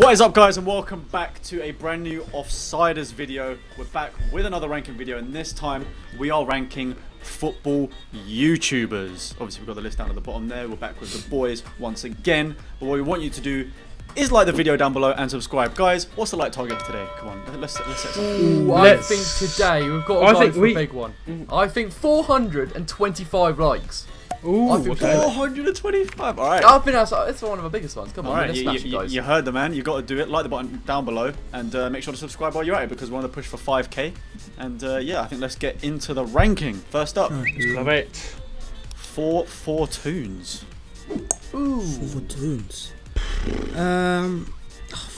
What is up, guys, and welcome back to a brand new Offsiders video. We're back with another ranking video, and this time we are ranking football YouTubers. Obviously we've got the list down at the bottom there. We're back with the boys once again, but what we want you to do is like the video down below and subscribe. Guys, what's the like target for today? Come on, let's set something. I think today we've got to go for a big one. I think 425 likes. Ooh, 425. All right. I think it's one of the biggest ones. Come on, all right, smash it, guys. you heard the man. You got to do it. Like the button down below and make sure to subscribe while you're at it because we're on the push for 5k. And yeah, I think let's get into the ranking. First up, love it. 4 Fortunes. Ooh. 4 Fortunes.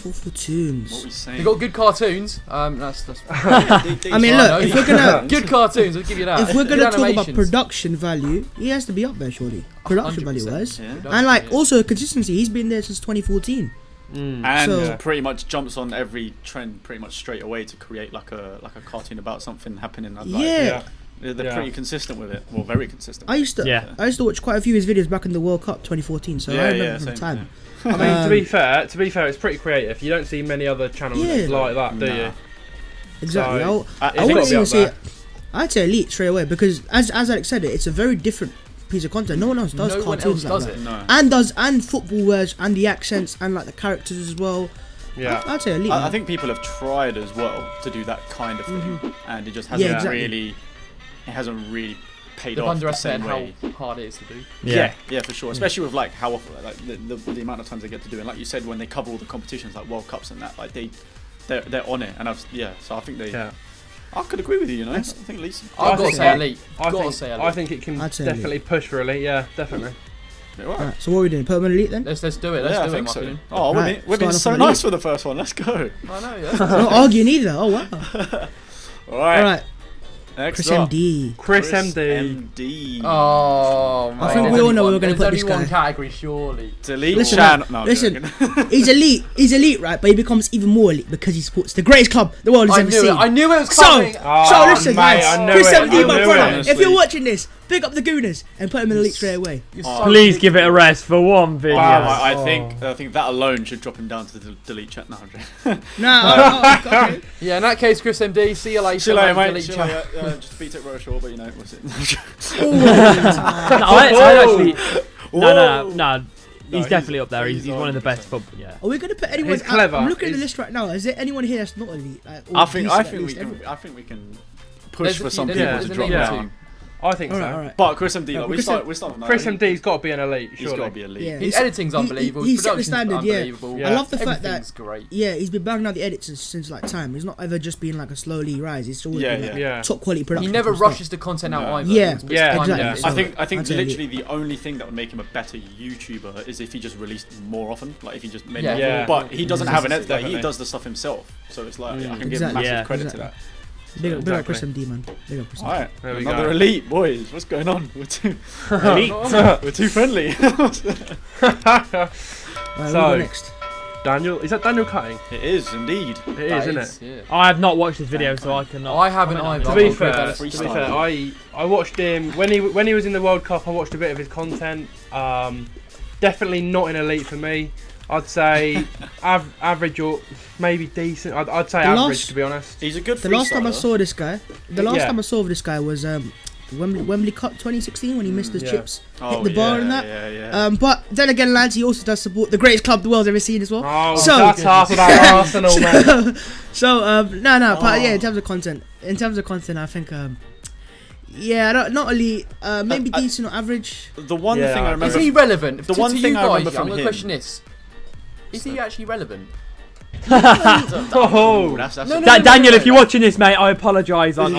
4 Fortunes. What are we saying? You got good cartoons. That's I mean, look, if we're gonna good cartoons, I'll give you that. if we're gonna Good talk about animations. production value, he has to be up there, surely. Production 100%, value wise, yeah. and like also consistency. He's been there since 2014. And So- pretty much jumps on every trend pretty much straight away to create like a cartoon about something happening. Like, Yeah. They're pretty consistent with it. Well, very consistent. I used to watch quite a few of his videos back in the World Cup 2014. So I remember from the time. Yeah. I mean, to be fair, it's pretty creative. You don't see many other channels like that, do you? Exactly. So, I wouldn't even say. I'd say elite straight away because, as Alex said, it's a very different piece of content. No one else does cartoons like that. No. And football words and the accents and like the characters as well. Yeah. I'd say elite. I think people have tried as well to do that kind of thing, and it just hasn't really. It hasn't really paid They've off the same underestimated way. how hard it is to do. Yeah, for sure. Especially with like how often, like the amount of times they get to do it. And like you said, when they cover all the competitions like World Cups and that, like they're on it. And so I think they. Yeah. I could agree with you. You know, I think at least. I've got to say elite. I think it can definitely push for elite. Yeah, definitely. Yeah, right, so what are we doing? Put him in elite then? Let's do it. Let's do it, Martin. Oh, we've been so nice for the first one. Let's go. I know. Yeah. Not arguing either. Oh wow. All right. Chris MD. Chris MD. Oh, man. I think we all know we're going to put this There's only guy. one category, surely. Delete. Listen, he's elite. He's elite, right? But he becomes even more elite because he supports the greatest club the world has ever seen. I knew it was coming. So listen, guys. Chris MD, my brother. honestly. If you're watching this, pick up the Gooners and put him in elite straight away. Please give it a rest for one video. Wow, I think that alone should drop him down to the delete chat now. No. Yeah, in that case, Chris MD, see you later. See you later, mate. Delete chat. Just beat it Roshore, but you know what's it? No. He's definitely up there. He's one of the best football. Yeah. Are we going to put anyone? Clever. I'm looking at the list right now. Is there anyone here that's not elite? Like, I think we can push for some people to drop down. I think so. Right. But Chris MD, we start with Chris MD's got to be an elite. He's got to be elite. Yeah, His editing's unbelievable. He's set the His standard. production's unbelievable. I love the fact that great. he's been banging out the edits since like time. He's not ever just been like a slowly rise. It's always been like top quality production. He never rushes the content out either. Yeah, I exactly. think literally the only thing that would make him a better YouTuber is if he just released more often. Like if he just made more. But he doesn't have an editor. He does the stuff himself. So it's like I can give him massive credit to that. Big up Chris MD, man. Big up Chris MD. Alright, another elite, boys. What's going on? We're too elite. We're too friendly. Right, so next. Daniel, is that Daniel Cutting? It is indeed. It is, isn't it? Yeah. I have not watched this video, so I cannot. I haven't either. To be fair, I watched him when he was in the World Cup. I watched a bit of his content. Definitely not an elite for me. I'd say average or maybe decent. I'd say average, to be honest. He's a good freestyler. The last time I saw this guy, was Wembley Cup 2016 when he missed the chips, hit the bar and that. Yeah. But then again, lads, he also does support the greatest club the world's ever seen as well. Oh, so that's half of that Arsenal, man. But yeah, in terms of content, I think not elite, maybe decent or average. The one thing I remember. Is he relevant? The one thing I remember from I'm going to him. question this. Is he actually relevant? Oh, Daniel, if you're watching this, mate, I apologise on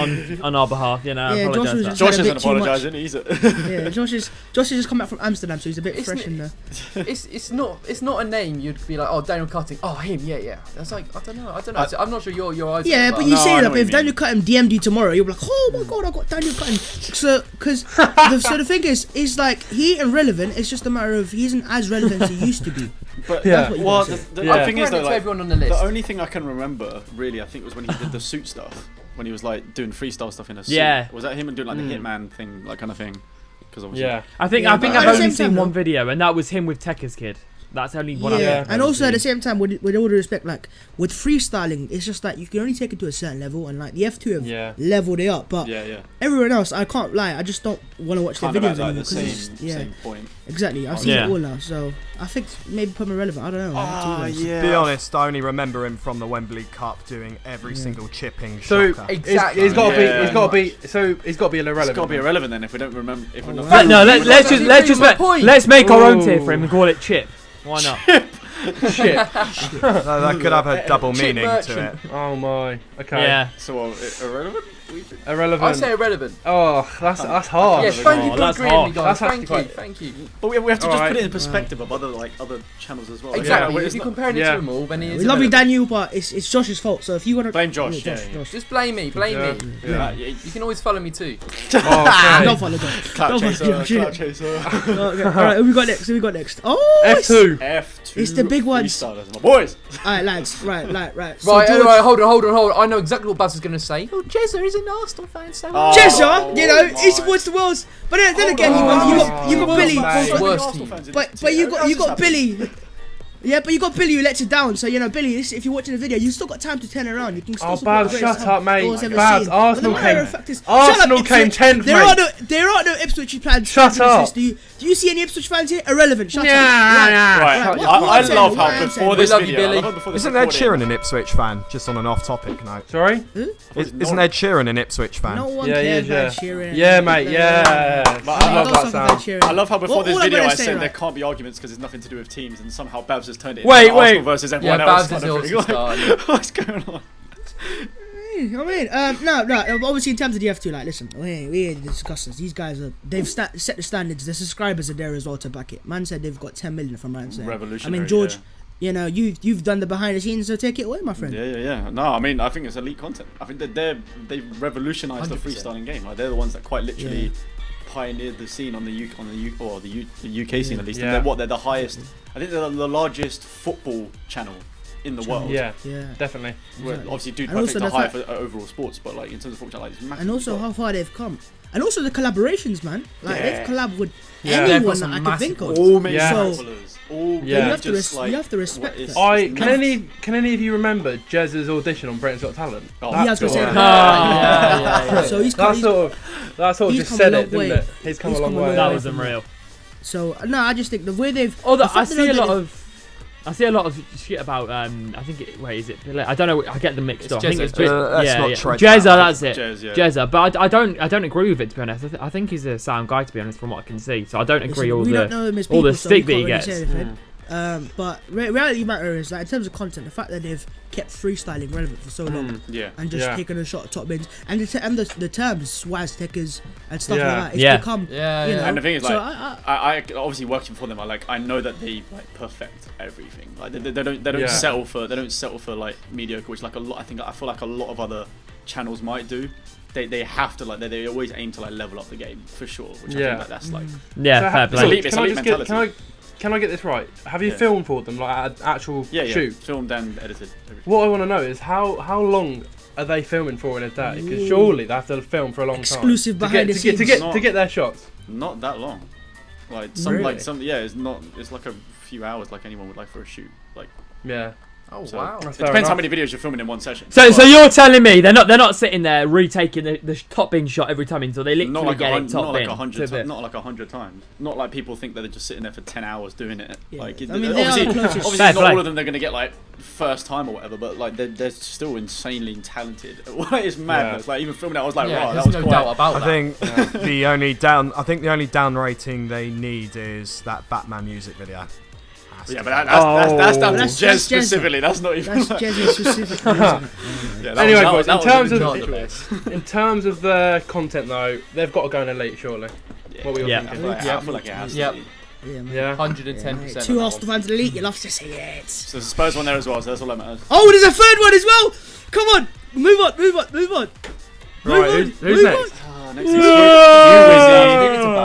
our behalf. You know, I apologise. Josh isn't apologising. He's yeah, Josh has just come back from Amsterdam, so he's a bit fresh in there. It's not a name you'd be like, oh, Daniel Cutting, oh him, yeah. That's like I don't know. I'm not sure your eyes. Yeah, but you say that. But if Daniel Cutting DM'd you tomorrow, you'll be like, oh my god, I got Daniel Cutting. So the thing is like he ain't relevant. It's just a matter of he isn't as relevant as he used to be. But the thing is though, like, everyone on the list. The only thing I can remember really, I think, was when he did the suit stuff, when he was like doing freestyle stuff in a suit. Yeah. Was that him and doing like the Hitman thing, like kind of thing? Because obviously. I think I've only seen one video, and that was him with Tekka's kid. That's the only one. Yeah, I've and also at the same time, with all due respect, like with freestyling, it's just like you can only take it to a certain level, and like the F2 have leveled it up, but everyone else, I can't lie, I just don't want to watch their videos anymore because it's same point. Exactly, I've seen it all now, so I think maybe put him relevant. I don't know. To be honest, I only remember him from the Wembley Cup doing every single chipping. So shocker. exactly, he's got to be. He's got to be. So he's got to be irrelevant. It's got to be irrelevant then if we don't remember. If we're not. No, let's make our own tier for him and call it Chip. Why not? Shit. That could have a double meaning to it. Oh my. Okay. Yeah. So irrelevant. Irrelevant. I say irrelevant. Oh, that's hard. Yes, thank you for that's agreeing with me, hard. guys. That's Thank you. But we have to just Alright. put it in perspective of other channels as well. Exactly. Yeah, If you're comparing it to them all, then it is We love you, irrelevant. Daniel, but it's Josh's fault. So if you want to Blame Josh. Just blame me. Yeah. You can always follow me too. Oh, don't okay. follow Josh. Clout Don't chaser. follow Clout Josh. chaser. Okay, all right, who we got next? Who we got next? Oh, F2. F2. It's the big ones. Freestylers, my boys. All right, lads. Right. So Right, George- anyway, hold on. I know exactly what Buzz is going to say. Oh, Jezza is an Arsenal fan, so... Jezza, you know, my. he supports the Wolves. But then again, you got Billy. mate. Worst team. But you got Billy. Yeah, but you got Billy who lets you down. So you know, Billy, if you're watching the video, you still got time to turn around. You can still Oh, support Babs, the shut greatest up, mate. Wolves ever Babs, seen. Arsenal But the matter came- of fact is- Arsenal shut up, came Ipswich. 10th, There are no Ipswich fans. Shut up. Do you see any Ipswich fans here? Irrelevant. Shut up. Yeah. Right, Right, what I I'm saying, love what how I'm before saying. this We love you, video, I Billy. love how before this Isn't Ed recording- Sheeran an Ipswich fan? Just on an off-topic note. Sorry? Isn't Ed Sheeran an Ipswich fan? No one Yeah, he cares is, about yeah. Sheeran. Yeah, mate, yeah. But I love that sound. I love how before this All I'm video gonna I say, said right. there can't be arguments because it's nothing to do with teams, and somehow Babs has turned it Wait, into Arsenal versus everyone Yeah, else. Babs is kind of the thing. Arsenal Like, what's going on? No. Obviously, in terms of the F2, like, listen, we ain't discussing this. These guys they've set the standards. The subscribers are there as well to back it. Man said they've got 10 million from Ryan saying. I Revolutionary. mean, George, you know, you've done the behind the scenes, so take it away, my friend. Yeah. No, I mean, I think it's elite content. I think that they've revolutionised the 100%. freestyling game. Like, they're the ones that quite literally pioneered the scene on the UK scene at least. Yeah. And they're the highest. I think they're the largest football channel in the world. Yeah, Yeah. definitely. Well, obviously, Dude And also Perfect's the high fact- for overall sports, but like in terms of football, like it's massive. And also how far they've come. And also the collaborations, man. Like, they've collabed with Yeah. They've anyone got some that I can massive think of. ones. all major Yeah. footballers, all Yeah. You have to respect what is- that. Can any of you remember Jez's audition on Britain's Got Talent? Oh, Yeah, I was gonna say God. that. So he's That sort of he's just come said a it, long didn't way. it? He's come a long way. That was unreal. So no, I just think the way they've. Although the fact I that see a they're lot getting- of. I see a lot of shit about. I think. Wait, is it? Billy? I don't know. I get them mixed It's up. I think Jezza, it's Jezza. Let's not tread Jezza. that. That's it. Jez, yeah. Jezza. But I don't agree with it, to be honest. I think he's a sound guy, to be honest, from what I can see. So I don't agree Listen, all we don't the know him as all the people, so we stick that he can't really gets. say anything. But reality matter is, like, in terms of content, the fact that they've kept freestyling relevant for so long Yeah. and just Yeah. taking a shot at top bins and the terms swaz techers and stuff Yeah. like that, it's Yeah. become Yeah, you yeah. know. And the thing is, like, so I obviously working for them. I know that they like perfect everything. Like they don't Yeah. settle for like mediocre, which like a lot. I feel like a lot of other channels might do. They have to they always aim to like level up the game for sure. Which I Yeah. think that that's like Yeah, So fair It's play. elite. Can I elite just get? mentality. Can I get this right? Have you Yeah. filmed for them, like an actual yeah shoot? filmed and edited. Everything. What I want to know is how long are they filming for in a day? Because surely they have to film for a long time. Exclusive behind the to get, scenes. to get their shots. Not that long. Like Really? It's like a few hours like anyone would like for a shoot. Like Yeah. Oh, so wow. That's it fair depends how enough. many videos you're filming in one session. So But you're telling me they're not sitting there retaking the top bin shot every time until they not literally like get it not top like bin. 100 to the- not like 100 times. Not like people think that they're just sitting there for 10 hours doing it. Yeah. Like I mean, they are obviously, the closest. obviously Fair not play. all of them they're gonna get like first time or whatever, but like they're still insanely talented. It's madness. Like even filming it, I was like, Yeah, wow, there's that was no quite. doubt about I that. think the only down rating they need is that Batman music video. Yeah, but that's down to That's Jez Jez. specifically. That's not even. That's like, Jezza specific. yeah, that Anyway, was, boys, that in was terms even of- ridiculous. In terms of the content, though, they've got to go in elite, surely. What were you Yeah. I thinking? feel like, Yeah. I feel like it has to Yep. be. Yeah, man. Yeah. 110%. Two Arsenal fans elite, you love to say it. So there's a Spurs one there as well, so that's all that matters. Oh, there's a third one as well. Come on, move on. Right, who's next? Next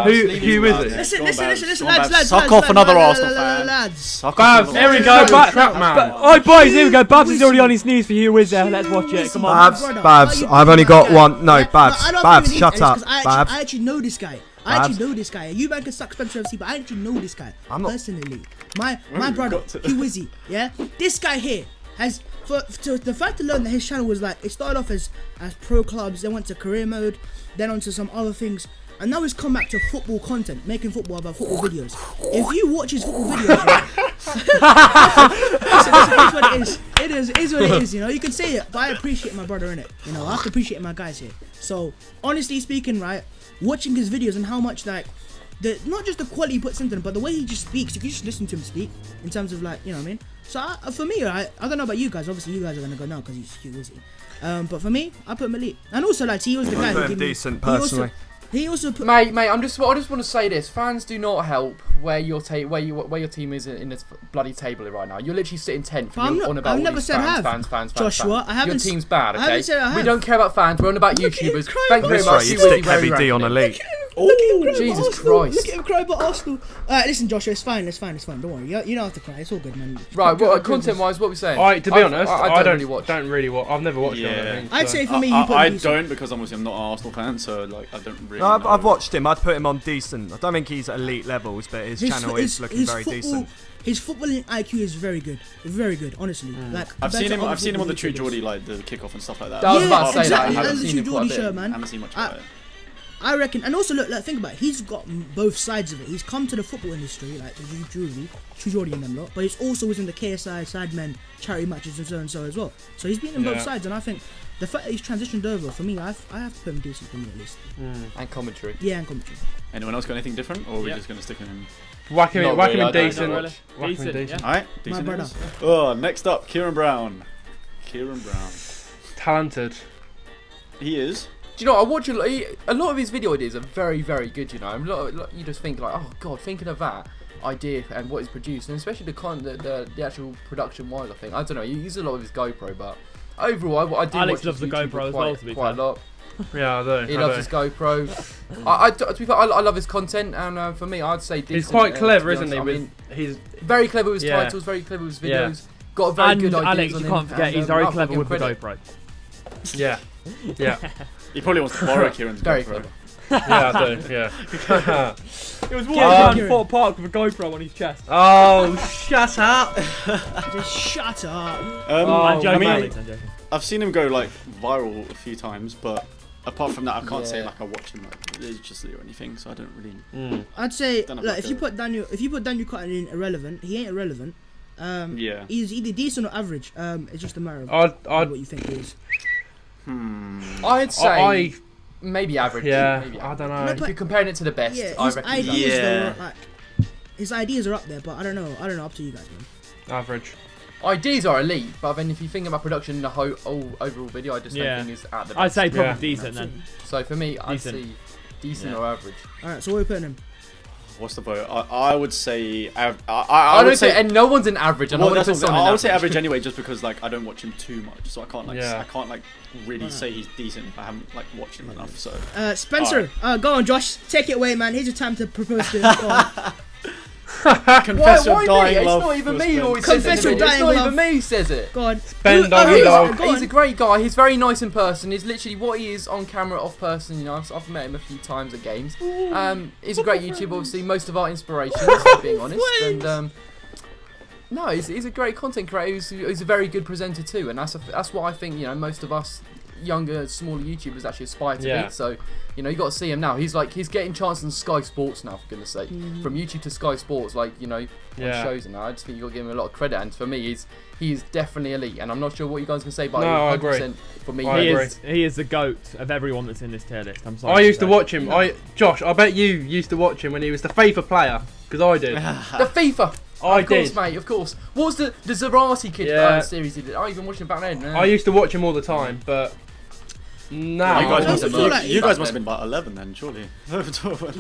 Who is it? Listen, lads. Suck off another Arsenal fan. Lads. Babs, There we go. Trap man. Oh, boys, here we go. Babs is already on his knees for you, Wiz there. Let's watch it. Come on. Babs, I've only got one. No, Babs, I don't Babs, even shut hate up, this 'cause Babs. I actually know this guy. I actually know this guy. You man can suck Spencer FC, but I actually know this guy personally. My brother, Kiwizi, yeah. This guy here has so the fact to learn that his channel was like, it started off as pro clubs, then went to career mode, then onto some other things, and now he's come back to football content, making football about football videos. If you watch his football videos, it is what it is. You know, you can say it, but I appreciate my brother in it. You know, I have to appreciate my guys here. So honestly speaking, right, watching his videos and how much like not just the quality he puts into them, but the way he just speaks. If you just listen to him speak, in terms of like, you know what I mean. So for me, right, I don't know about you guys. Obviously, you guys are gonna go now because he's Kiwizi. But for me, I put him elite. And also, like, he was the guy who gave me decent personally. He also put... Mate, I just want to say this: fans do not help where your team is in this bloody table right now. You're literally sitting 10th. I've never said fans. Joshua, I haven't. Your team's bad. Okay, I haven't said I have. We don't care about fans. We're on about YouTubers. Thank you very much. You stick heavy D on elite. Look at him cry Jesus about Arsenal. Christ. Look at him cry about Arsenal. Listen, Joshua, it's fine. Don't worry. You don't have to cry. It's all good, man. Right, well, content-wise, what are we saying? To be honest, I don't really watch. I've never watched it. I'd say for me, you put I don't, because obviously I'm not an Arsenal fan, so like I don't really. No, I've watched him. I'd put him on decent. I don't think he's elite levels, but his channel is looking very decent. His footballing IQ is very good, honestly. Like I've seen him on the True Geordie, like the kickoff and stuff like that. I was about to say exactly. that. I And haven't the seen True it quite a Geordie bit. show, man. I haven't seen much about it. I reckon, and also look, think about it. He's got both sides of it. He's come to the football industry, like the True Geordie and them lot, but he's also was in the KSI, Sidemen, charity matches and so as well. So he's been in both sides, and I think the fact that he's transitioned over, for me, I have to put him decent for me at least. And commentary. Yeah, and commentary. Anyone else got anything different, or are we just going to stick with him? Whack him in decent. Decent. Alright, decent. My brother. Oh, next up, Kieran Brown. Talented. He is. Do you know, I watch a lot of his video ideas are very, very good, you know. You just think like, oh god, thinking of that idea and what he's produced, and especially the actual production-wise, I think. I don't know, he uses a lot of his GoPro, but overall, I do Alex watch loves the his YouTube GoPro as well, to be quite a fair. lot. Yeah, I do. He loves his GoPro. To be fair, I love his content, and for me, I'd say decent. He's quite clever, isn't he? I mean, He's very clever with his titles, very clever with his videos. Got a very good ideas Alex, on you him, can't forget, and, he's very I'll clever give with him the credit. GoPro. yeah. He probably wants to borrow Kieran's Very GoPro. clever. Yeah, I do. Yeah. It was walking around Fort Park with a GoPro on his chest. Oh, shut up! Just shut up. I'm joking, I mean, Alex, I'm joking. I've seen him go like viral a few times, but apart from that, I can't say like I watch him like religiously or anything. So I don't really. I'd say Don't know like about if you put Daniel Cotton in irrelevant, he ain't irrelevant. Yeah. He's either decent or average. It's just a matter of what you think he is. I'd say maybe average. Yeah, maybe I average. don't know. No, If you're comparing it to the best, Yeah, I his reckon he's ideas average. though, like his ideas are up there, but I don't know. Up to you guys, man. Average. Ideas are elite, but then if you think about production in the whole overall video, I just don't think he's at the best. I'd say probably Yeah. decent then. So for me, I'd Decent. say decent Yeah. or average. All right, so what are we putting him? What's the vote? I would say. I I would don't say, say. and no one's an average. And Well, I that's want what to I'm put saying. someone I would say in average anyway, just because like I don't watch him too much, so I can't like Yeah. I can't like really say he's decent if I haven't like watched him enough. So Spencer, go on, Josh, take it away, man. Here's your time to propose to him. Go on. confess your Why me? dying It's love. not even for me who Spence. always says Confess it. your It's dying not love. even me who says it. Go on. Spend doggy dog. Go on. He's a great guy. He's very nice in person. He's literally what he is on camera, off person. You know, I've met him a few times at games. He's a great YouTuber. Obviously, most of our inspirations, if being honest. And no, he's a great content creator. He's a very good presenter too. And that's what I think. You know, most of us younger, smaller YouTubers actually aspire to Yeah. be. So, you know, you got to see him now. He's getting chances on Sky Sports now, for goodness sake. From YouTube to Sky Sports, like, you know, Yeah. on shows and that. I just think you got to give him a lot of credit. And for me, he's definitely elite. And I'm not sure what you guys can say, but No, I agree. 100% for me, I He agree. is the GOAT of everyone that's in this tier list. I'm sorry. I used to say. watch him. Josh, I bet you used to watch him when he was the FIFA player, because I did. the FIFA. I Of course, did. mate, of course. What was the Zarate kid Yeah. series he did? I even watched him back then. I used to watch him all the time, but now You guys I must feel have like- you guys must have been about 11 then, surely.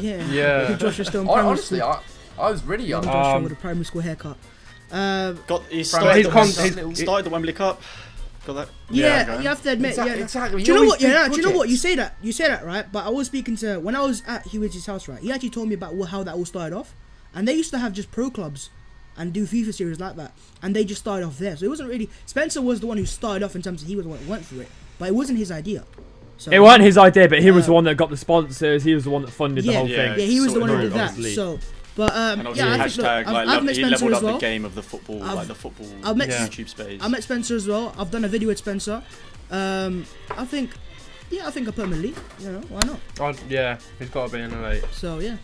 Yeah. Yeah. Josh is still in primary Honestly, school. I was really young. Josh with a primary school haircut. He His started, con- started the Wembley Cup. Got that? Yeah, you have to admit. Exactly. Yeah. exactly. Do you know what? always Yeah, do do you know what? You projects. say that, right? But I was speaking to when I was at Hewitt's house, right? He actually told me about how that all started off, and they used to have just pro clubs and do FIFA series like that, and they just started off there. So it wasn't really Spencer was the one who started off in terms of he was the one who went through it, but it wasn't his idea. So, It wasn't his idea, but he was the one that got the sponsors. He was the one that funded the yeah, whole yeah, thing. Yeah, he was the one who Sorted did it, that. obviously. So, but And yeah, obviously I think, look, hashtag I've met he Spencer leveled as up well. the game of the football, I've- like the football I've met- YouTube space. I met Spencer as well. I've done a video with Spencer. I think I put him in elite. You know, why not? Yeah, he's got to be in elite. So yeah.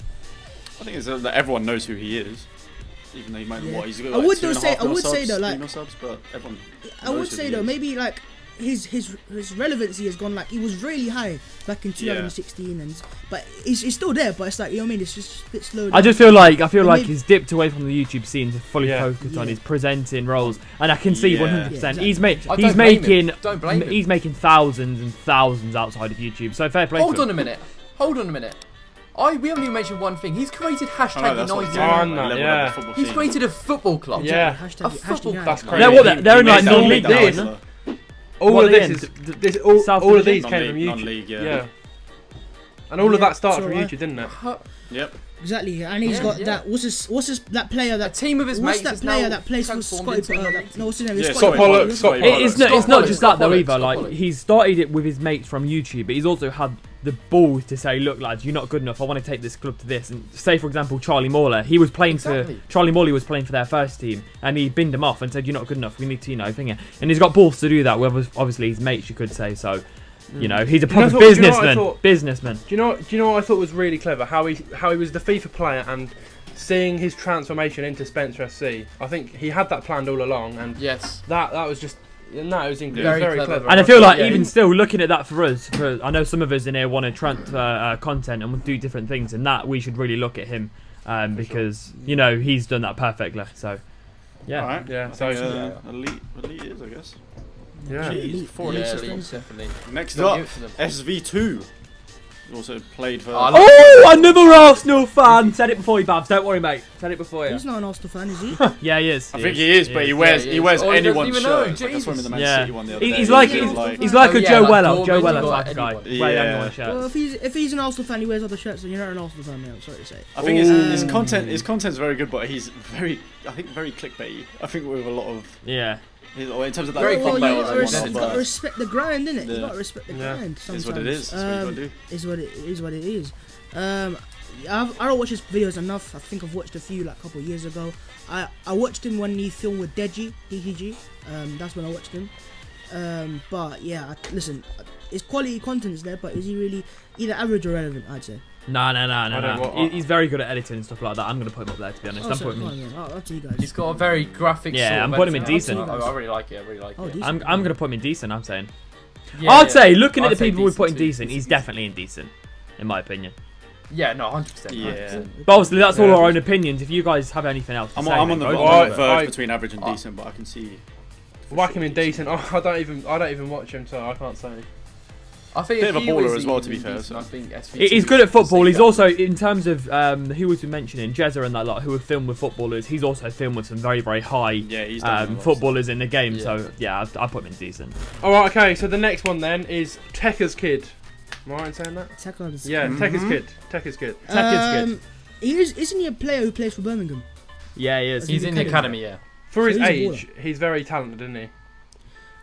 I think it's that everyone knows who he is, even though he might Yeah. he's got I like would 2.5 say- I mil would say subs, though, like- 3 mil subs, but everyone. I would knows who say he though, is. maybe like his relevancy has gone, like he was really high back in 2016, but he's still there. But it's like, you know what I mean, it's just a bit slow. I just feel like But like maybe- he's dipped away from the YouTube scene to fully Yeah. focus on Yeah. his presenting roles, and I can see Yeah. 100%. Yeah, He's I don't blame him. Don't blame him. he's making thousands and thousands outside of YouTube. So fair play. Hold to on him. a minute. Hold on a minute. We haven't even mentioned one thing. He's created I know, hashtag that's what United. Oh, like, no, leveled up yeah. the football He's scene. created a football club. Yeah. Hashtag, A football hashtag That's United. crazy. They're what? They're in He like made non-league that now, this. aren't All What of are they this in? is this all South of Division? these came from YouTube. Non-league, yeah. And all of Yeah, that started so from I- YouTube, didn't it? Yep. Exactly, and he's Yeah, got yeah. that. What's his that player A that? team of his What's mates that is player now that plays for transformed Scotty? into a No, what's his name? Yeah, Scotty Scott Pollock. Pollock. Scott It- Pollock. it's Scott not just Pollock, that Scott though Pollock, either. Scott Like Pollock. he started it with his mates from YouTube, but he's also had the balls to say, "Look, lads, you're not good enough. I want to take this club to this." And say, for example, Charlie Mauler. He was playing Exactly. for Charlie Morley was playing for their first team, and he binned him off and said, "You're not good enough. We need to, thing it." And he's got balls to do that with obviously his mates, you could say. So, he's a Do you know proper what- do you know what I businessman. thought? Businessman. Do you know what I thought was really clever? How he was the FIFA player and seeing his transformation into Spencer FC. I think he had that planned all along, and Yes. that was just it was Very very clever. clever. And I feel like Yeah, even he- still looking at that for us, I know some of us in here want to transfer content and do different things, and that we should really look at him because he's done that perfectly. So yeah, All right. Yeah, I so- think, elite is, I guess. Yeah. Jeez, 4 Yeah, elite Leeds, systems. definitely. Next Gotta up, give it to them. SV2. Also played for. I like- Oh, another Arsenal fan. Said it before you, Babs. Don't worry, mate. Said it before you. He's not an Arsenal fan, is he? Yeah, he is. I think he is, but he wears Yeah, he wears he doesn't anyone's even know, shirt. Like I saw him in the Man Yeah. City one the other He- day. he's like He was he's like Oh, a yeah, Joe like Weller, Dortmund, Joe you Weller got type of guy. anyone. Wear Yeah. anyone's Well, shirts. if he's an Arsenal fan, he wears other shirts, then you're not an Arsenal fan, mate. I'm sorry to say. I think his content's very good, but he's very clickbaity. I think with a lot of Yeah. in terms of that Very thumbnails clickbait, and you whatnot, gotta you got to but respect the grind, innit? You Yeah. got to respect the Yeah. grind. it's Sometimes. what it is. It's what you gotta do. Is what it is. What it is. I don't watch his videos enough. I think I've watched a few like a couple of years ago. I watched him when he filmed with Deji, DTG. That's when I watched him. But yeah, listen, his quality content is there, but is he really either average or relevant? I'd say. No. don't- He's very good at editing and stuff like that. I'm gonna put him up there to be honest. I'm sorry, putting him. I'll tell you guys. He's got a very graphic. Yeah, sort I'm of putting him in editing. decent. I really like it. I really like Oh, it. decent. I'm gonna put him in decent. I'm saying. Yeah, I'd yeah. say looking at I'd the say people we put in decent too. decent, he's definitely indecent, in my opinion. Yeah, no, 100%. Yeah. 100%. But obviously that's all Yeah. our own opinions. If you guys have anything else, to I'm say, on then the go Well, for it. verge I- between average and decent, but I can see. Whack him in decent. Oh, I don't even watch him, so I can't say. I think Bit of a he baller was as well, even to be fair, decent. so. I think SV2 He's good at football. is He's the also, in terms of who was we mentioning, Jezza and that lot, who have filmed with footballers. He's also filmed with some very, very high Yeah, he's done a lot of footballers in the game. Yeah. So yeah, I put him in decent. All right, okay. So the next one then is Tekker's kid. Am I right in saying that? Tekker's. Yeah, Tekker's kid. Tekker's kid. Tekker's good. Isn't he a player who plays for Birmingham? Yeah, he is. He's in the academy, yeah. For So his he's a age, he's very talented, isn't he?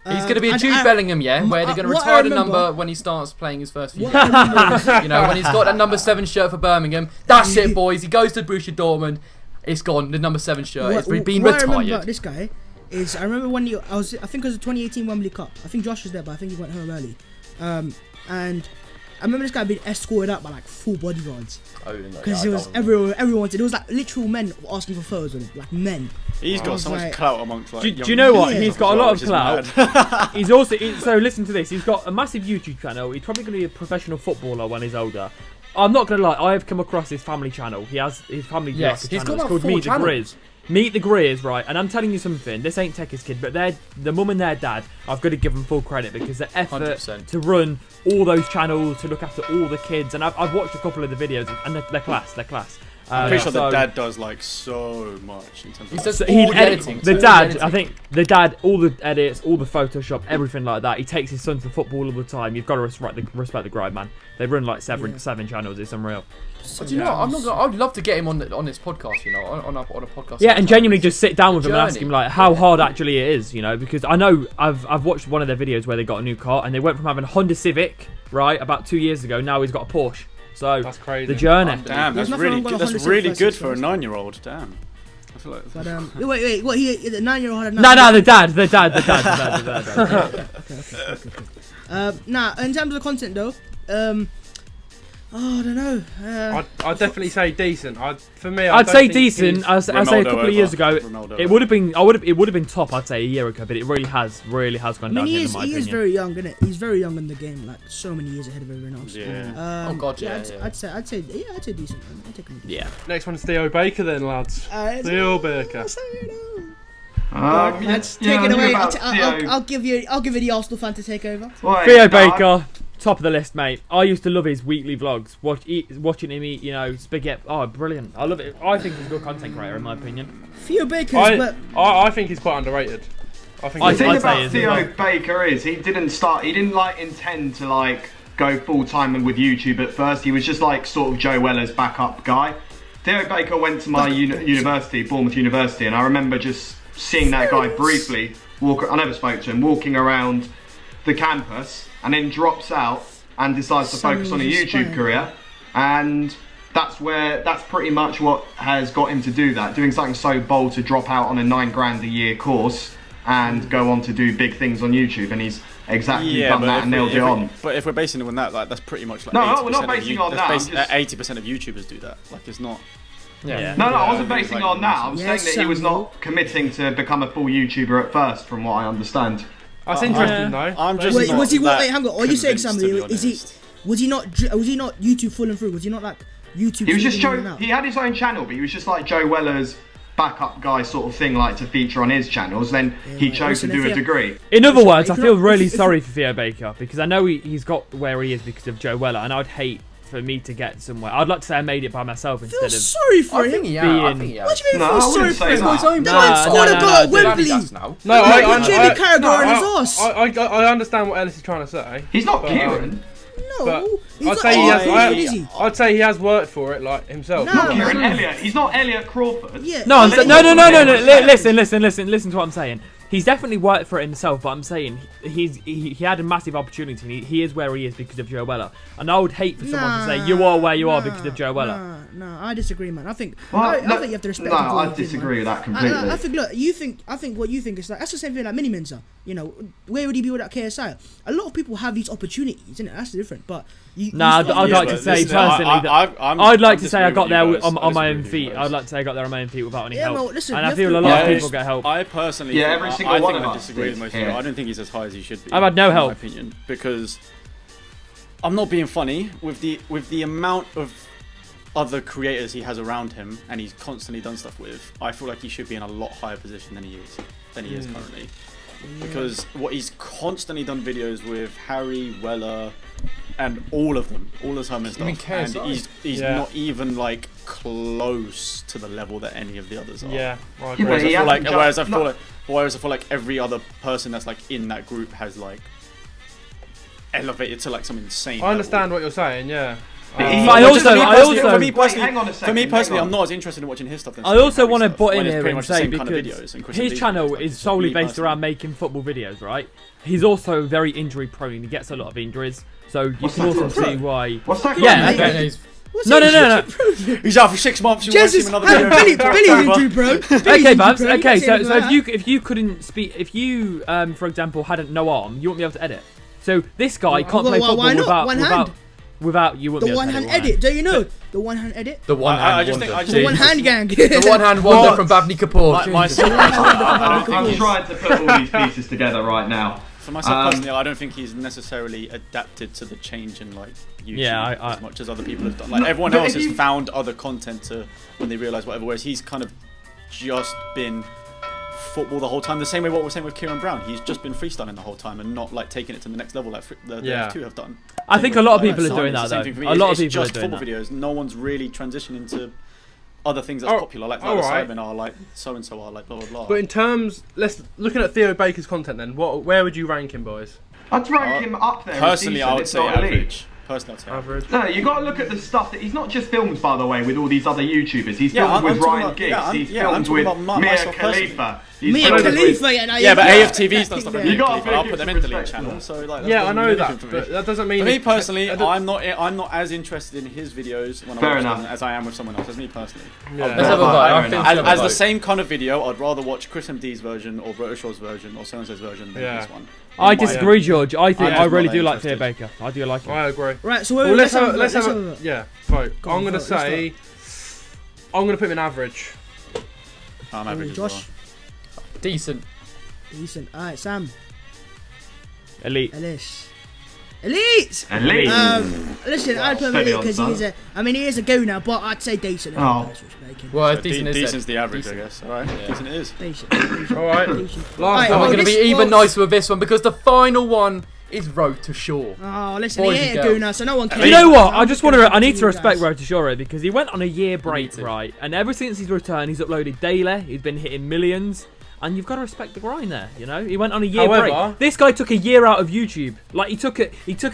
He's going to be a Jude Bellingham, yeah, where they're going to what I retire the remember- number when he starts playing his first few What games. I remember is- You know, when he's got that number 7 shirt for Birmingham, that's it, boys. He goes to Borussia Dortmund. It's gone. The number 7 shirt. It's been what I remember retired. about this guy is I remember when I think it was the 2018 Wembley Cup. I think Josh was there, but I think he went home early. And I remember this guy being escorted out by like 4 bodyguards Oh, no, because yeah, it was I don't remember. everyone wanted. It was like literal men asking for photos with him, like men. He's I got was so much like- clout amongst like. Do young you know what? Yeah. He's got a lot of which is clout. mad. He's also so listen to this. He's got a massive YouTube channel. He's probably going to be a professional footballer when he's older. I'm not going to lie. I have come across his family channel. He has his family. Yes, like a he's channel. got It's about called 4 Meet channels. the Grizz. Meet the Grizz, right? And I'm telling you something. This ain't Tekker's kid, but the mum and their dad. I've got to give them full credit because the effort 100%. to run all those channels to look after all the kids. And I've watched a couple of the videos and they're class. They're class. I'm pretty sure so- the dad does like so much in terms He of. does So all he'd the edit editing. the all the dad. editing. I think the dad, all the edits, all the Photoshop, everything like that. He takes his son to football all the time. You've got to respect the grind, man. They run like seven channels. It's unreal. But you know what? I'm not gonna, I'd love to get him on this podcast, you know, on a podcast. Yeah, and genuinely just sit down with him and ask Journey. him like how hard actually it is, you know, because I know I've watched one of their videos where they got a new car and they went from having a Honda Civic right, about 2 years ago. Now he's got a Porsche. So That's crazy. the journey. Damn, There's that's nothing really wrong with good. a That's Honda really Civic good first for a exposure. 9-year-old. Damn. I feel like. But wait, what? The 9-year-old had a. No, the dad. Nah, in terms of the content though, I don't know. I'd definitely say decent. For me, I'd don't say think decent. he's- I'd say a couple of years ago, Ronaldo it would have been. It would have been top. I'd say a year ago, but it really has gone I mean, downhill in my he is opinion. very young, isn't it? He's very young in the game, like so many years ahead of everyone else. Yeah. Oh, God, yeah, I'd say decent. I'd take him. Yeah. Next one's Theo Baker then, lads. Theo Baker. Let's take it away. I'll give you the Arsenal fan to take over. Theo Baker, top of the list, mate. I used to love his weekly vlogs. Watching him eat, spaghetti. Oh, brilliant! I love it. I think he's a good content creator, in my opinion. Theo Baker's, I think he's quite underrated. The thing I'd say about as Theo well. Baker is he didn't like intend to like go full time with YouTube at first. He was just like sort of Joe Weller's backup guy. Theo Baker went to my university, Bournemouth University, and I remember just seeing that guy briefly walk. I never spoke to him, walking around the campus, and then drops out and decides to focus on a YouTube career, and that's pretty much what has got him to do that. Doing something so bold to drop out on a $9,000 a year course and go on to do big things on YouTube, and he's exactly done that and nailed it on. But if we're basing it on that, like that's pretty much like. No, we're not basing it on that. 80% of YouTubers do that. Like it's not. Yeah. No, I wasn't basing it on that. I was Yes, saying that he was not committing to become a full YouTuber at first, from what I understand. That's interesting though. I'm just. Wait, not was he? that Wait, hang on. Are you saying convinced, something? to be Is he? honest. Was he not YouTube full and through? Was he not like YouTube? He was just feeding in and Joe. out? He had his own channel, but he was just like Joe Weller's backup guy sort of thing, like to feature on his channels. Then he chose to listen, do if a he- degree. In other words, I if feel not- really if- sorry for Theo Baker because I know he's got where he is because of Joe Weller, and I'd hate for me to get somewhere. I'd like to say I made it by myself Feel instead of. sorry for I think him. he has. I being- think he What has. do you mean No, I feel sorry wouldn't for say him? that. The man scored a goal at Wembley. now. No, Like, Jamie Carragher on his arse. I understand what Ellis is trying to say. He's not But, Kieran. but No, he's I'd not say he has. Kieran, is he? I'd say he has worked for it, like himself. No, Not man. Kieran Elliott. He's not Elliot Crawford. Yeah. No, I'm Let saying me no. talk about it. Listen to what I'm saying. He's definitely worked for it himself, but I'm saying he had a massive opportunity. And he is where he is because of Joe Weller, and I would hate for someone to say you are where you are because of Joe Weller. No, I disagree, man. I think Well, I no, think you have to respect. No, him for what I he did, disagree man. with that completely. I think. Look, I think what you think is like that's the same thing like Mini Mensa. You know, where would he be without KSI? A lot of people have these opportunities, isn't it? That's different. But Nah, you still I'd have like to- to say personally that I'd like to say I got there on my own feet. I'd like to say I got there on my own feet without any Yeah, help. well, listen, And you I have feel to- a lot of Yeah, people get help. I personally, Yeah, every single I one think of I us disagree with did, most of yeah. you. I don't think he's as high as he should be. I've had no in help. my opinion, because I'm not being funny with the amount of other creators he has around him, and he's constantly done stuff with. I feel like he should be in a lot higher position than he is currently. Because what he's constantly done videos with Harry, Weller, and all of them, all the time and You mean stuff. And KSI? he's Yeah. not even like close to the level that any of the others are. Yeah, I Yeah, agree. but he hasn't just- Whereas I feel like every other person that's like in that group has like elevated to like some insane. I understand what you're saying. Yeah. But he- But I Just also, for me I personally- also, for me Wait, personally, hang on a second, hang on. I'm not as interested in watching his stuff. Than I also want to put in here and say kind of because videos and his channel is solely based around making football videos, right? He's also very injury prone. He gets a lot of injuries, so you What's can that also for? see why. What's that? Yeah, called? okay. What's No, he no. He's out for 6 months. You want to see Jesus, him another video? Billy's injury, bro. Okay, Babs. Okay, so if you couldn't speak, if you for example hadn't no arm, you wouldn't be able to edit. So this guy can't play football why not? One hand. without you wouldn't The be one able to hand edit, do you know? The one hand edit? The one hand I just wonder. think- I just The think- one hand gang. The one hand wonder from Bavni Kapoor. My- Jesus. I'm trying to put all these pieces together right now. For myself personally, I don't think he's necessarily adapted to the change in like YouTube Yeah, I- as much as other people have done. Like No, everyone but else if has you- found other content to when they realise whatever. Whereas he's kind of just been football the whole time. The same way what we're saying with Kieran Brown, he's just been freestyling the whole time and not like taking it to the next level like the Yeah. F2 have done. I think a lot of Like, people are Simon, doing it's that the same thing though. for me. A lot of It's people are just doing football that. videos. No one's really transitioning to other things that's Oh, popular, like all the right. Simon are, like so and so are, like blah blah blah. But in terms, looking at Theo Baker's content then, where would you rank him, boys? I'd rank him up there. as Personally, decent, I would if say not elite. average. Personally, I'd say Average. No, you got to look at the stuff that he's not just filmed, by the way, with all these other YouTubers. He's Yeah, filmed I'm with talking Ryan about- Giggs. yeah, I'm- He's yeah, I'm filmed talking with about Mia myself personally. Khalifa. He's Mia filmed with- Khalifa, Yeah, but you AFTV's done stuff. You gotta But I'll give put them some into the respect to channel. that. So like, Yeah, I doesn't know mean that, anything for me. but that doesn't mean. For me it- personally, I don't- I'm not as interested in his videos when I Fair watch let's them as I am with someone else. That's me personally. Yeah. Let's have a vote. I think As, we have a as the vote. same kind of video, I'd rather watch Chris MD's version or Rotoshaw's version or so-and-so's version than Yeah. this one. I In my- disagree, George. I think I'm I just really not do that like Fear interested. Baker. I do like him. I agree. Right, so Well, let's have a vote. yeah, vote. Go on, I'm gonna vote, let's say I'm gonna put him in average. I'm average as Josh, well. Decent. decent. Alright, Sam, Elite. Ellis. Elite! Elite. Listen, I'd put him Steady elite on, because son. he's a. I mean, he is a go now, but I'd say decent. Oh. Well, So decent is decent's it? the average, Decent. I guess. All right, decent it is. Decent. Decent. All right. Decent. Last Alright, And one. we're going to this be even was- nicer with this one because the final one is Road to Shore. Oh, listen, Boys he and ain't a girls. go now, so no one cares. You know what? I'm I just gonna want to. I give it need to you respect guys. Road to Shore because he went on a year break, to. right? And ever since his return, he's uploaded daily. He's been hitting millions, and you've got to respect the grind there. You know, he went on a year However- break. This guy took a year out of YouTube. Like he took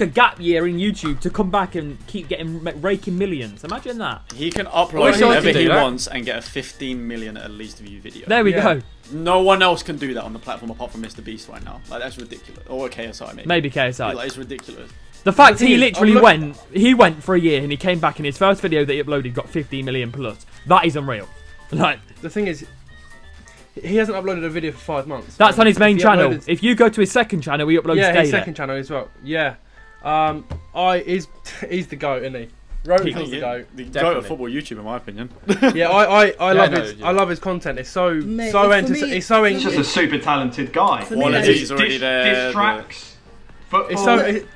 a gap year in YouTube to come back and keep getting raking millions. Imagine that. He can Wish upload I could whatever do he that. wants and get a 15 million at least view video. There we Yeah. go. No one else can do that on the platform apart from Mr. Beast right now. Like that's ridiculous. Or KSI maybe. Maybe KSI. Like, it's ridiculous. The fact The thing he is, literally I'm he went for a year and he came back and his first video that he uploaded got 15 million plus. That is unreal. Like The thing is, he hasn't uploaded a video for 5 months. that's on his main He channel. uploaded- If you go to his second channel, he uploads yeah, daily. his second channel as well. Yeah. He's the goat, isn't he? Roto's the goat. The goat Definitely. of football YouTube, in my opinion. Yeah, I love no, his yeah. I love his content. It's so Mate, so for enter- me- it's so He's just a super talented guy. For me, Quality's that's- already there. Diss tracks, football, it's so it,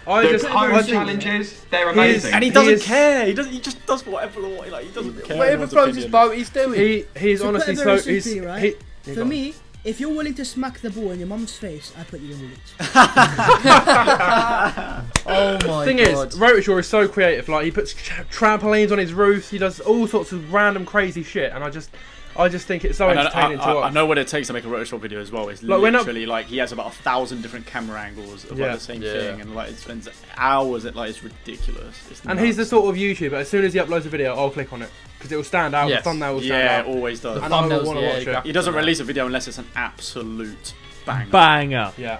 I the just home I think challenges, they're amazing. And he He doesn't is- care. He just does whatever like he doesn't care. Whatever anyone's floats his opinion. boat, he's doing. he's To put honestly it so very he's simply, right? he, For me, if you're willing to smack the ball in your mum's face, I put you in elite. Oh my thing god. is, Rotoshaw is so creative. Like he puts trampolines on his roofs. He does all sorts of random crazy shit, and I just think it's so And entertaining to I watch. know what it takes to make a Rotoshop video as well. It's Like, we're not- literally like he has about 1,000 different camera angles of Yeah. like the same Yeah. thing, and like it spends hours at like it's ridiculous. It's And he's the nuts. sort of YouTuber. As soon as he uploads a video, I'll click on it because it will stand out. Yes. The thumbnail will stand yeah, out. always does. The And I will thumbnails, want to yeah, watch it. exactly. He doesn't release a video unless it's an absolute banger. Banger. Yeah.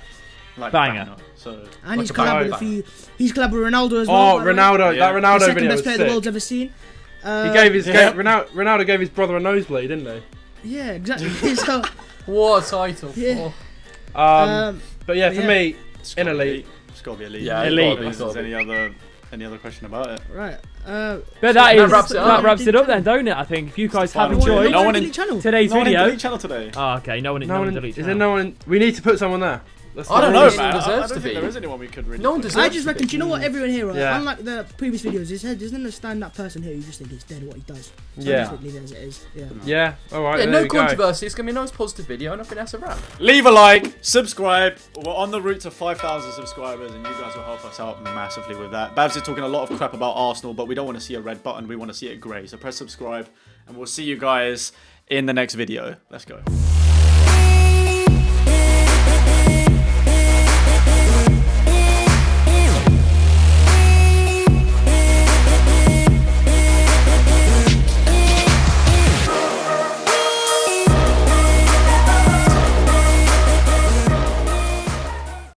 Like banger. So And he's Like a collabed with bang. a few. He's collabed with Ronaldo as well. Oh, by the way. Ronaldo! Yeah. That The Ronaldo second video best was player the sick. world's ever seen. He gave his Yeah. Ronaldo gave his brother a nosebleed, didn't he? Yeah, exactly. So, What a title. Yeah. Oh. But yeah, for yeah. me, it's in gotta elite. be- It's got to be elite. Yeah, Elite. I don't think there's any other question about it. right. But that that wraps it up. wraps it up then, don't it? I think if you guys have final enjoyed No one in- Elite channel. today's No one in video. the Elite channel today. Oh, okay, no one No one. delete Is there no one? We need to put someone there. That's I don't the know, rule. man. I deserves don't to think be. there is anyone we could really. No one put. deserves I just reckon, do you know what everyone here, right? Yeah. Unlike the previous videos, there's no stand-up person here. You just think it's dead what he does. So I Yeah. just think leave it as it is. Yeah. Yeah. All right. Yeah, there no we go. controversy. It's going to be a nice positive video, and I think that's a wrap. Leave a like, subscribe. We're on the route to 5,000 subscribers, and you guys will help us out massively with that. Babs is talking a lot of crap about Arsenal, but we don't want to see a red button. We want to see it grey. So press subscribe, and we'll see you guys in the next video. Let's go.